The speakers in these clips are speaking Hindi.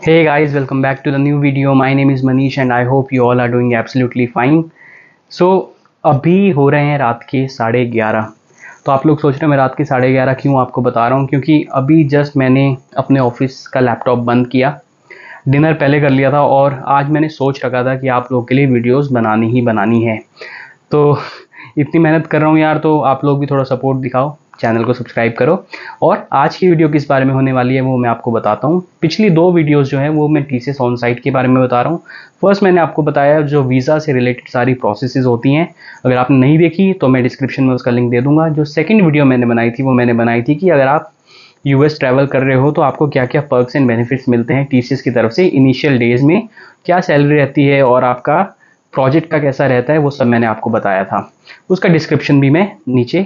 Hey guys, welcome back to the new video. My name is Manish and I hope you all are doing absolutely fine. So अभी हो रहे हैं रात के 11:30। तो आप लोग सोच रहे हैं मैं रात के 11:30 क्यों आपको बता रहा हूँ, क्योंकि अभी जस्ट मैंने अपने ऑफिस का लैपटॉप बंद किया, डिनर पहले कर लिया था और आज मैंने सोच रखा था कि आप लोगों के लिए वीडियोस बनानी ही बनानी है। तो इतनी मेहनत कर रहा हूँ यार, तो आप लोग भी थोड़ा सपोर्ट दिखाओ, चैनल को सब्सक्राइब करो। और आज की वीडियो किस बारे में होने वाली है वो मैं आपको बताता हूँ। पिछली दो वीडियोस जो हैं वो मैं टीसीएस ऑन साइट के बारे में बता रहा हूँ। फर्स्ट मैंने आपको बताया जो वीज़ा से रिलेटेड सारी प्रोसेसेस होती हैं, अगर आपने नहीं देखी तो मैं डिस्क्रिप्शन में उसका लिंक दे दूंगा। जो सेकंड वीडियो मैंने बनाई थी वो मैंने बनाई थी कि अगर आप यूएस ट्रैवल कर रहे हो तो आपको क्या क्या पर्क्स एंड बेनिफिट्स मिलते हैं टीसीएस की तरफ से, इनिशियल डेज में क्या सैलरी रहती है और आपका प्रोजेक्ट का कैसा रहता है, वो सब मैंने आपको बताया था। उसका डिस्क्रिप्शन भी मैं नीचे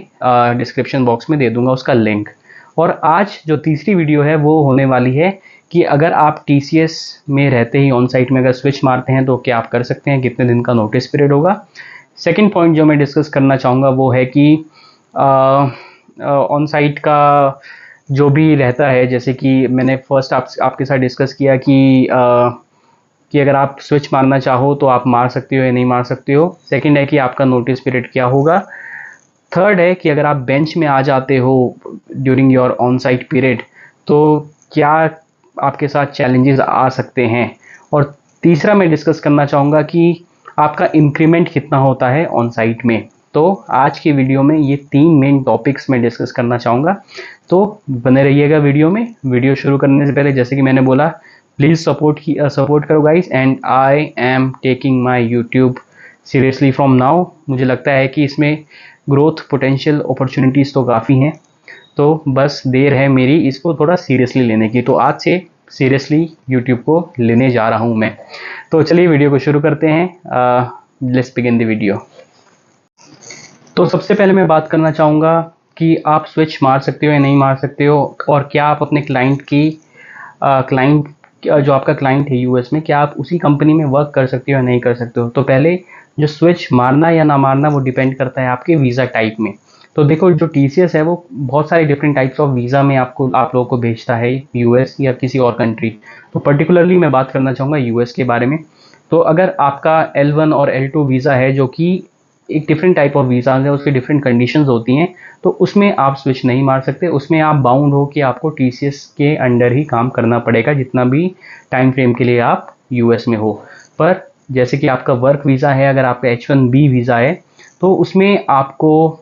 डिस्क्रिप्शन बॉक्स में दे दूंगा उसका लिंक। और आज जो तीसरी वीडियो है वो होने वाली है कि अगर आप टीसीएस में रहते ही ऑन साइट में अगर स्विच मारते हैं तो क्या आप कर सकते हैं, कितने दिन का नोटिस पीरियड होगा। सेकंड पॉइंट जो मैं डिस्कस करना चाहूँगा वो है कि ऑन साइट का जो भी रहता है, जैसे कि मैंने फर्स्ट आपके साथ डिस्कस किया कि अगर आप स्विच मारना चाहो तो आप मार सकते हो या नहीं मार सकते हो। सेकंड है कि आपका नोटिस पीरियड क्या होगा। थर्ड है कि अगर आप बेंच में आ जाते हो during your on site period तो क्या आपके साथ चैलेंजेस आ सकते हैं। और तीसरा मैं डिस्कस करना चाहूँगा कि आपका इंक्रीमेंट कितना होता है ऑन साइट में। तो आज की वीडियो में ये तीन मेन टॉपिक्स मैं डिस्कस करना चाहूँगा, तो बने रहिएगा वीडियो में। वीडियो शुरू करने से पहले जैसे कि मैंने बोला, प्लीज़ सपोर्ट करो guys, and I am taking my YouTube seriously from now. मुझे लगता है कि इसमें ग्रोथ पोटेंशियल अपॉर्चुनिटीज़ तो काफ़ी हैं, तो बस देर है मेरी इसको थोड़ा सीरियसली लेने की। तो आज से सीरियसली यूट्यूब को लेने जा रहा हूँ मैं। तो चलिए वीडियो को शुरू करते हैं। Let's begin the video. तो सबसे पहले मैं बात करना चाहूँगा कि आप स्विच मार सकते हो या नहीं मार सकते हो, और क्या आप अपने क्लाइंट जो आपका क्लाइंट है यूएस में, क्या आप उसी कंपनी में वर्क कर सकते हो या नहीं कर सकते हो। तो पहले जो स्विच मारना या ना मारना वो डिपेंड करता है आपके वीज़ा टाइप में। तो देखो, जो टीसीएस है वो बहुत सारे डिफरेंट टाइप्स ऑफ वीज़ा में आप लोगों को भेजता है, यूएस या किसी और कंट्री। तो पर्टिकुलरली मैं बात करना चाहूँगा यूएस के बारे में। तो अगर आपका L1 और L2 वीज़ा है, जो कि एक डिफरेंट टाइप ऑफ वीज़ाज है, उसकी डिफरेंट कंडीशंस होती हैं, तो उसमें आप स्विच नहीं मार सकते। उसमें आप बाउंड हो कि आपको टीसीएस के अंडर ही काम करना पड़ेगा जितना भी टाइम फ्रेम के लिए आप यूएस में हो। पर जैसे कि आपका वर्क वीज़ा है, अगर आपका H1B वीज़ा है, तो उसमें आपको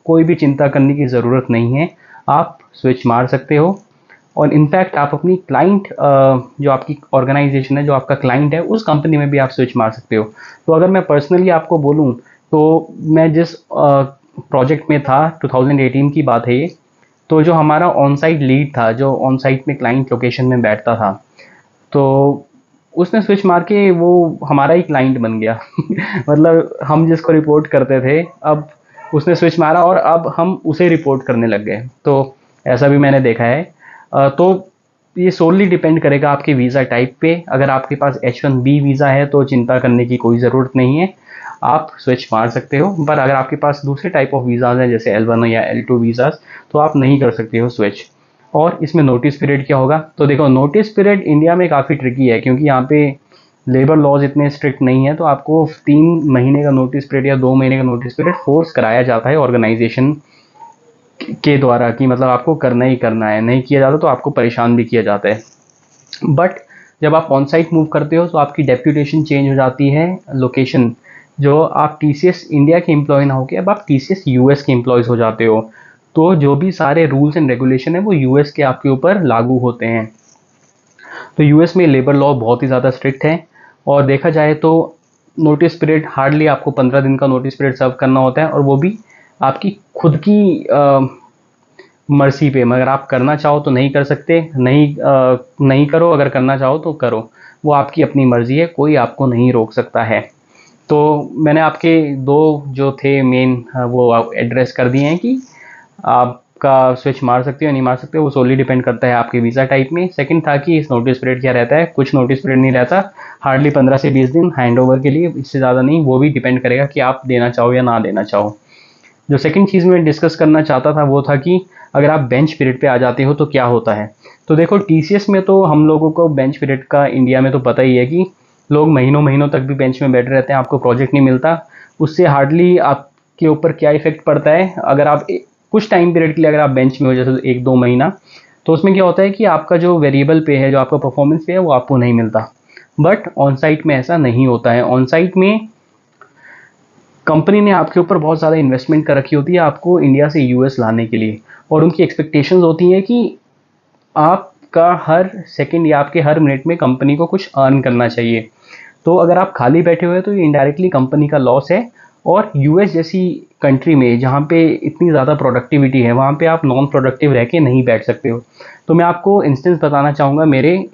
कोई भी चिंता करने की ज़रूरत नहीं है, आप स्विच मार सकते हो। और इनफैक्ट आप अपनी क्लाइंट जो आपकी ऑर्गेनाइजेशन है, जो आपका क्लाइंट है, उस कंपनी में भी आप स्विच मार सकते हो। तो अगर मैं पर्सनली आपको बोलूँ तो मैं जिस प्रोजेक्ट में था, 2018 की बात है ये, तो जो हमारा ऑन साइट लीड था, जो ऑन साइट में क्लाइंट लोकेशन में बैठता था, तो उसने स्विच मार के वो हमारा ही क्लाइंट बन गया। मतलब हम जिसको रिपोर्ट करते थे, अब उसने स्विच मारा और अब हम उसे रिपोर्ट करने लग गए। तो ऐसा भी मैंने देखा है। तो ये सोलली डिपेंड करेगा आपके वीज़ा टाइप पे। अगर आपके पास H1B वीज़ा है तो चिंता करने की कोई ज़रूरत नहीं है, आप स्विच मार सकते हो। पर अगर आपके पास दूसरे टाइप ऑफ वीज़ाज हैं जैसे L1 या L2 वीज़ाज, तो आप नहीं कर सकते हो स्विच। और इसमें नोटिस पीरियड क्या होगा, तो देखो, नोटिस पीरियड इंडिया में काफ़ी ट्रिकी है क्योंकि यहाँ पे लेबर लॉज इतने स्ट्रिक्ट नहीं है। तो आपको 3 महीने का नोटिस पीरियड या 2 महीने का नोटिस पीरियड फोर्स कराया जाता है ऑर्गेनाइजेशन के द्वारा, कि मतलब आपको करना ही करना है, नहीं किया जाता तो आपको परेशान भी किया जाता है। बट जब आप ऑन साइट मूव करते हो तो आपकी डेप्यूटेशन चेंज हो जाती है, लोकेशन। जो आप टीसीएस इंडिया के एम्प्लॉय ना होकर अब आप टीसीएस यूएस के एम्प्लॉयज़ हो जाते हो, तो जो भी सारे रूल्स एंड रेगुलेशन है वो यूएस के आपके ऊपर लागू होते हैं। तो यूएस में लेबर लॉ बहुत ही ज़्यादा स्ट्रिक्ट है। और देखा जाए तो नोटिस पीरियड हार्डली आपको 15 दिन का नोटिस पीरियड सर्व करना होता है, और वो भी आपकी खुद की मर्जी पे। मगर आप करना चाहो तो नहीं कर सकते, नहीं करो, अगर करना चाहो तो करो, वो आपकी अपनी मर्जी है, कोई आपको नहीं रोक सकता है। तो मैंने आपके दो जो थे मेन वो एड्रेस कर दिए हैं कि आपका स्विच मार सकते हो नहीं मार सकते हो, वो सोली डिपेंड करता है आपके वीज़ा टाइप में। सेकंड था कि इस नोटिस पीरियड क्या रहता है, कुछ नोटिस पीरियड नहीं रहता, हार्डली 15 से 20 दिन हैंडओवर के लिए, इससे ज़्यादा नहीं। वो भी डिपेंड करेगा कि आप देना चाहो या ना देना चाहो। जो सेकंड चीज़ मैं डिस्कस करना चाहता था वो था कि अगर आप बेंच पीरियड पे आ जाते हो तो क्या होता है। तो देखो टीसीएस में तो हम लोगों को बेंच पीरियड का इंडिया में तो पता ही है कि लोग महीनों महीनों तक भी बेंच में बैठे रहते हैं, आपको प्रोजेक्ट नहीं मिलता। उससे हार्डली आपके ऊपर क्या इफेक्ट पड़ता है, अगर आप कुछ टाइम पीरियड के लिए अगर आप बेंच में हो जैसे 1-2 महीना, तो उसमें क्या होता है कि आपका जो वेरिएबल पे है, जो आपका परफॉर्मेंस पे है, वो आपको नहीं मिलता। बट ऑन साइट में ऐसा नहीं होता है। ऑन साइट में कंपनी ने आपके ऊपर बहुत ज़्यादा इन्वेस्टमेंट कर रखी होती है आपको इंडिया से यूएस लाने के लिए, और उनकी एक्सपेक्टेशंस होती हैं कि आपका हर सेकंड या आपके हर मिनट में कंपनी को कुछ अर्न करना चाहिए। तो अगर आप खाली बैठे हुए हैं तो ये इनडायरेक्टली कंपनी का लॉस है। और यूएस जैसी कंट्री में जहाँ पे इतनी ज़्यादा प्रोडक्टिविटी है, वहाँ पे आप नॉन प्रोडक्टिव रह के नहीं बैठ सकते हो। तो मैं आपको इंस्टेंस बताना चाहूँगा मेरे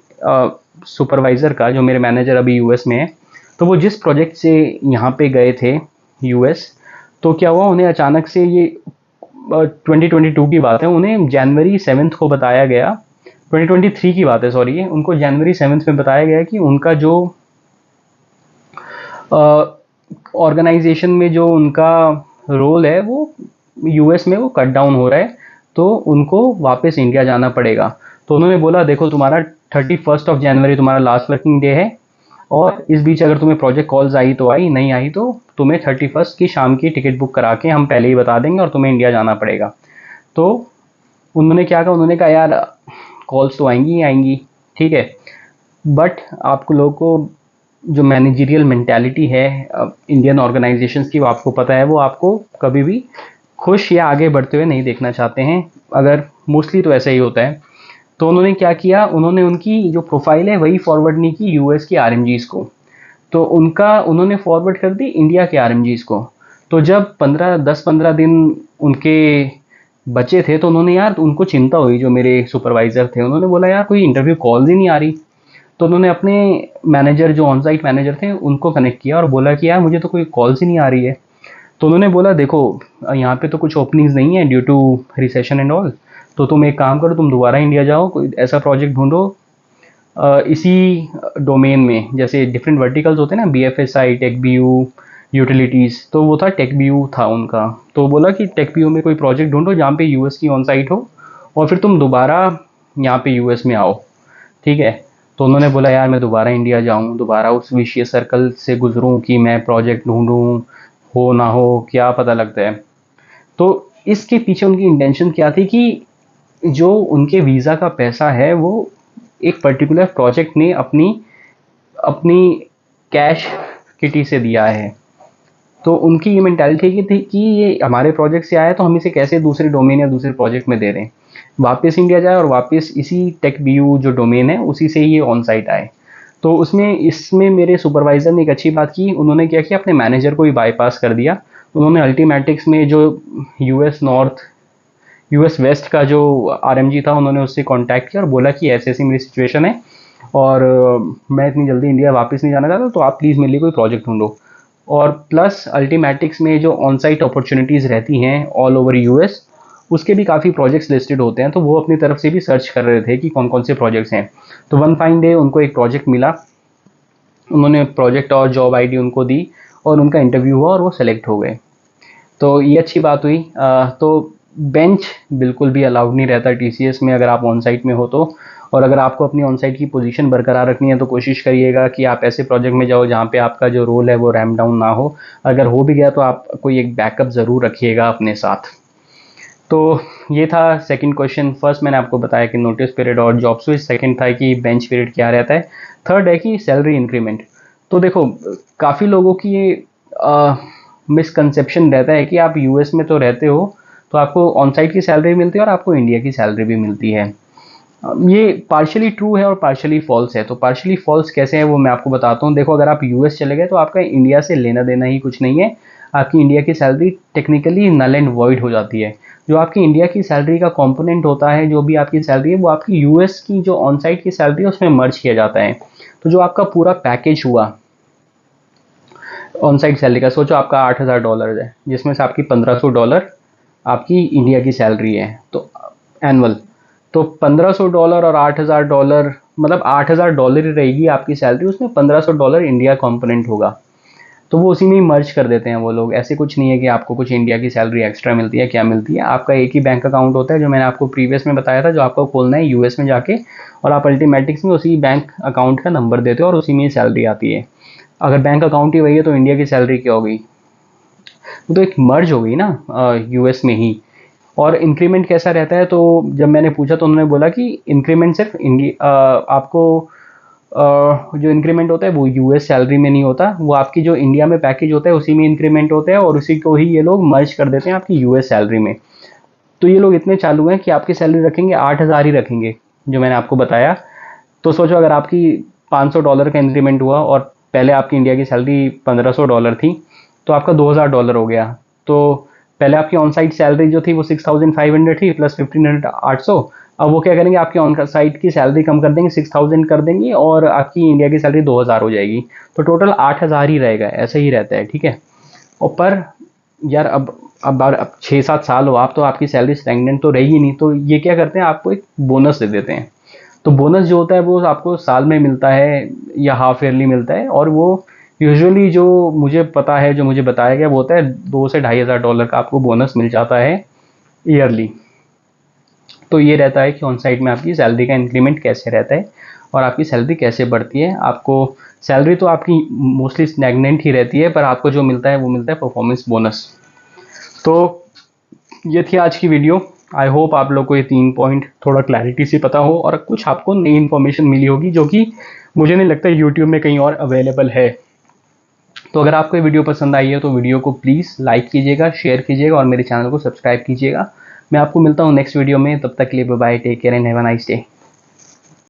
सुपरवाइज़र का, जो मेरे मैनेजर अभी यूएस में है। तो वो जिस प्रोजेक्ट से यहाँ पे गए थे यूएस, तो क्या हुआ, उन्हें अचानक से ये 2022 की बात है, उन्हें जनवरी 7 को बताया गया, 2023 की बात है सॉरी, उनको जनवरी 7 में बताया गया कि उनका जो ऑर्गेनाइजेशन में जो उनका रोल है वो यूएस में वो कट डाउन हो रहा है, तो उनको वापस इंडिया जाना पड़ेगा। तो उन्होंने बोला देखो तुम्हारा 31 जनवरी तुम्हारा लास्ट वर्किंग डे है, और इस बीच अगर तुम्हें प्रोजेक्ट कॉल्स आई तो आई, नहीं आई तो तुम्हें 31 की शाम की टिकट बुक करा के हम पहले ही बता देंगे और तुम्हें इंडिया जाना पड़ेगा। तो उन्होंने क्या कहा, उन्होंने कहा यार कॉल्स तो आएंगी ही आएंगी, ठीक है, बट आपको लोगों को जो मैनेजरियल मेंटालिटी है इंडियन ऑर्गेनाइजेशंस की, वो आपको पता है, वो आपको कभी भी खुश या आगे बढ़ते हुए नहीं देखना चाहते हैं। अगर मोस्टली तो ऐसा ही होता है। तो उन्होंने क्या किया, उन्होंने उनकी जो प्रोफाइल है वही फॉरवर्ड नहीं की यूएस की आरएमजीज को, तो उनका उन्होंने फॉरवर्ड कर दी इंडिया के आरएमजीज को। तो जब 10-15 दिन उनके बचे थे, तो उन्होंने यार उनको चिंता हुई, जो मेरे सुपरवाइजर थे, उन्होंने बोला यार कोई इंटरव्यू कॉल ही नहीं आ रही। तो उन्होंने अपने मैनेजर, जो ऑन साइट मैनेजर थे, उनको कनेक्ट किया और बोला कि यार मुझे तो कोई कॉल्स ही नहीं आ रही है। तो उन्होंने बोला देखो यहाँ पे तो कुछ ओपनिंग्स नहीं है due to recession and all, तो तुम एक काम करो, तुम दोबारा इंडिया जाओ, कोई ऐसा प्रोजेक्ट ढूंढो इसी डोमेन में, जैसे डिफरेंट वर्टिकल्स होते हैं ना, बीएफएसआई, टेक बीयू, यूटिलिटीज़, तो वो था टेक बीयू था उनका। तो बोला कि टेक बीयू में कोई प्रोजेक्ट ढूंढो जहाँ पे यूएस की ऑन साइट हो, और फिर तुम दोबारा यहाँ पे यूएस में आओ, ठीक है। तो उन्होंने बोला यार मैं दोबारा इंडिया जाऊँ, दोबारा उस विशियस सर्कल से गुजरूँ कि मैं प्रोजेक्ट ढूंढूँ, हो ना हो क्या पता लगता है। तो इसके पीछे उनकी इंटेंशन क्या थी कि जो उनके वीज़ा का पैसा है वो एक पर्टिकुलर प्रोजेक्ट ने अपनी अपनी कैश किटी से दिया है। तो उनकी ये मेंटालिटी थी कि ये हमारे प्रोजेक्ट से आया, तो हम इसे कैसे दूसरे डोमेन या दूसरे प्रोजेक्ट में दे रहे हैं, वापस इंडिया जाए और वापस इसी टेक बीयू जो डोमेन है उसी से ही ये ऑन साइट आए। तो उसमें इसमें मेरे सुपरवाइज़र ने एक अच्छी बात की, उन्होंने क्या किया, अपने मैनेजर को ही बाईपास कर दिया। उन्होंने अल्टीमेटिक्स में जो यूएस नॉर्थ यूएस वेस्ट का जो आरएमजी था, उन्होंने उससे कांटेक्ट किया और बोला कि ऐसे ऐसी मेरी सिचुएशन है, और मैं इतनी जल्दी इंडिया वापस नहीं जाना चाहता, तो आप प्लीज़ मेरे लिए कोई प्रोजेक्ट ढूंढो। और प्लस अल्टीमेटिक्स में जो ऑन साइट अपॉर्चुनिटीज़ रहती हैं ऑल ओवर यूएस, उसके भी काफ़ी प्रोजेक्ट्स लिस्टेड होते हैं, तो वो अपनी तरफ से भी सर्च कर रहे थे कि कौन कौन से प्रोजेक्ट्स हैं। तो वन फाइन डे उनको एक प्रोजेक्ट मिला, उन्होंने प्रोजेक्ट और जॉब आईडी उनको दी, और उनका इंटरव्यू हुआ और वो सेलेक्ट हो गए। तो ये अच्छी बात हुई। तो बेंच बिल्कुल भी अलाउड नहीं रहता टीसीएस में अगर आप ऑन साइट में हो तो। और अगर आपको अपनी ऑन साइट की पोजीशन बरकरार रखनी है तो कोशिश करिएगा कि आप ऐसे प्रोजेक्ट में जाओ जहाँ पे आपका जो रोल है वो रैम्प डाउन ना हो। अगर हो भी गया तो आप कोई एक बैकअप ज़रूर रखिएगा अपने साथ। तो ये था सेकंड क्वेश्चन। फर्स्ट मैंने आपको बताया कि नोटिस पीरियड और जॉब स्विच, सेकंड था कि बेंच पीरियड क्या रहता है, थर्ड है कि सैलरी इंक्रीमेंट। तो देखो काफ़ी लोगों की ये मिसकंसेप्शन रहता है कि आप यूएस में तो रहते हो तो आपको ऑन साइट की सैलरी मिलती है और आपको इंडिया की सैलरी भी मिलती है। ये पार्शियली ट्रू है और पार्शियली फॉल्स है। तो पार्शियली फॉल्स कैसे है वो मैं आपको बताता हूँ। देखो अगर आप यूएस चले गए तो आपका इंडिया से लेना देना ही कुछ नहीं है, आपकी इंडिया की salary technically null and void हो जाती है। जो आपकी इंडिया की सैलरी का कंपोनेंट होता है, जो भी आपकी सैलरी है, वो आपकी यूएस की जो ऑन साइट की सैलरी है उसमें मर्ज किया जाता है। तो जो आपका पूरा पैकेज हुआ ऑन साइट सैलरी का, सोचो आपका $8,000 है, जिसमें से आपकी $1,500 आपकी इंडिया की सैलरी है, तो एनुअल। तो $1,500 और $8,000, मतलब $8,000 ही रहेगी आपकी सैलरी, उसमें $1,500 इंडिया कंपोनेंट होगा। तो वो उसी में ही मर्ज कर देते हैं वो लोग। ऐसे कुछ नहीं है कि आपको कुछ इंडिया की सैलरी एक्स्ट्रा मिलती है, क्या मिलती है, आपका एक ही बैंक अकाउंट होता है जो मैंने आपको प्रीवियस में बताया था, जो आपको खोलना है यूएस में जाके, और आप अल्टीमेटिक्स में उसी बैंक अकाउंट का नंबर देते हो और उसी में ही सैलरी आती है। अगर बैंक अकाउंट ही वही है तो इंडिया की सैलरी क्या होगी? वो तो एक मर्ज हो गई ना यूएस में ही। और इंक्रीमेंट कैसा रहता है, तो जब मैंने पूछा तो उन्होंने बोला कि इंक्रीमेंट सिर्फ इंडिया आपको जो इंक्रीमेंट होता है वो यूएस सैलरी में नहीं होता, वो आपकी जो इंडिया में पैकेज होता है उसी में इंक्रीमेंट होता है, और उसी को ही ये लोग मर्ज कर देते हैं आपकी यूएस सैलरी में। तो ये लोग इतने चालू हैं कि आपकी सैलरी रखेंगे 8,000 ही रखेंगे, जो मैंने आपको बताया। तो सोचो अगर आपकी $500 का इंक्रीमेंट हुआ और पहले आपकी इंडिया की सैलरी $1,500 थी, तो आपका $2,000 हो गया। तो पहले आपकी ऑन साइट सैलरी जो थी वो 6,500 थी प्लस 1,500 800। अब वो क्या करेंगे, आपकी ऑन साइट की सैलरी कम कर देंगे, 6,000 कर देंगे, और आपकी इंडिया की सैलरी 2,000 हो जाएगी। तो टोटल 8,000 ही रहेगा, ऐसे ही रहता है, ठीक है। और पर यार अब 6-7 साल हो आप, तो आपकी सैलरी स्टैग्नेंट तो रहेगी नहीं, तो ये क्या करते हैं, आपको एक बोनस दे देते हैं। तो बोनस जो होता है वो आपको साल में मिलता है या हाफ ईयरली मिलता है, और वो यूजुअली जो मुझे पता है, जो मुझे बताया गया, वो होता है $2,000 से $2,500 का आपको बोनस मिल जाता है ईयरली। तो ये रहता है कि ऑन साइट में आपकी सैलरी का इंक्रीमेंट कैसे रहता है और आपकी सैलरी कैसे बढ़ती है। आपको सैलरी तो आपकी मोस्टली स्टैग्नेंट ही रहती है, पर आपको जो मिलता है वो मिलता है परफॉर्मेंस बोनस। तो ये थी आज की वीडियो। आई होप आप लोग को ये 3 पॉइंट थोड़ा क्लैरिटी से पता हो और कुछ आपको नई इन्फॉर्मेशन मिली होगी, जो कि मुझे नहीं लगता यूट्यूब में कहीं और अवेलेबल है। तो अगर आपको ये वीडियो पसंद आई है तो वीडियो को प्लीज़ लाइक कीजिएगा, शेयर कीजिएगा और मेरे चैनल को सब्सक्राइब कीजिएगा। मैं आपको मिलता हूँ नेक्स्ट वीडियो में, तब तक के लिए bye bye, take care and have a nice day.